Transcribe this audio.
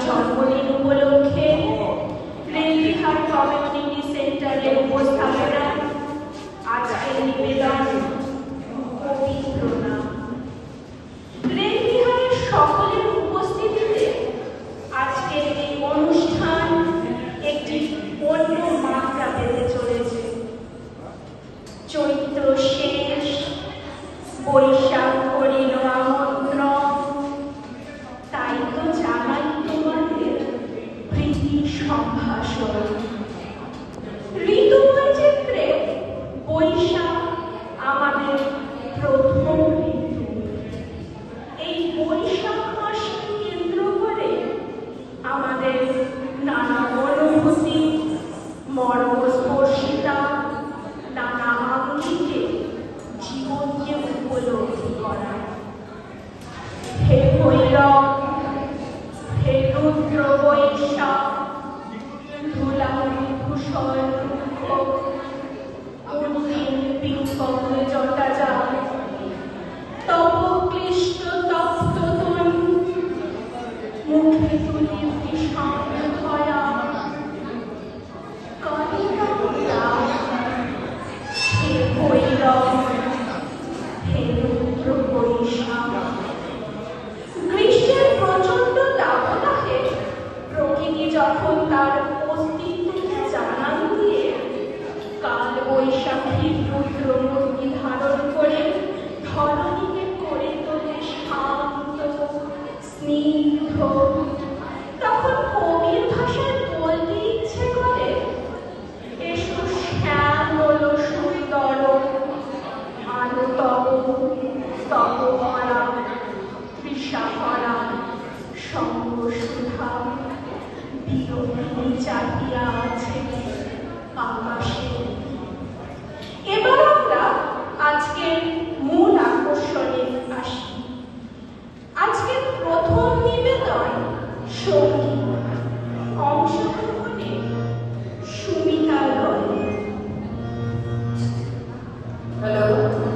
জন্মদিন উপলক্ষে রেলবিহার কমিউনিটি সেন্টারের উপস্থাপনা আজকের নিবেদন পবিত্র নাম। রেলবিহারের সকলের উপস্থিতিতে আজকের এই অনুষ্ঠান একটি অন্য মাত্রা পেতে চলেছে। চৈত্র শেষ, বৈশাখ করিল আমন্ত্রণ, তাই তো জানাই তোমাদের প্রীতি সম্ভাষণ। ঋতুময় চিত্রে বৈশাখ আমাদের প্রথম ঋতু। এই বৈশাখ মাসকে কেন্দ্র করে আমাদের নানা অনুভূতি, মর্মস্পর্শিতা, নানা আঙ্গিকে জীবনকে উপলব্ধি করা। হে ভৈরব, হে রুদ্র বৈশাখ, ধুলাময় ধূসর রুক্ষ, অন্তিম পিঙ্গল জটাজাল, তব ক্লিষ্ট তপ্ত তনু, মুখে তুলি ভীষণ ধরা, হে ভৈরব, হে রুদ্র বৈশাখ। গ্রীষ্মের প্রচণ্ড দাবদাহে প্রকৃতি যখন তার অস্তিত্বকে জানান দিয়ে কাল বৈশাখীর রুদ্র মূর্তি ধারণ করে ধরণীকে করে তোলে শান্ত, স্নিগ্ধ, তখন কবির ভাষায় বলতে ইচ্ছে করে, এসো শ্যামল সুন্দর, আলো তব তব ভরা, তৃষা ভরা সঙ্গ সুধা, বিরোধিনী চাহিয়া আছে আকাশে। এবার আমরা আজকের মূল আকর্ষণে আসি। আজকের প্রথম নিবেদন সঙ্গীত। অংশগ্রহণে সুমিতা রয়। হ্যালো।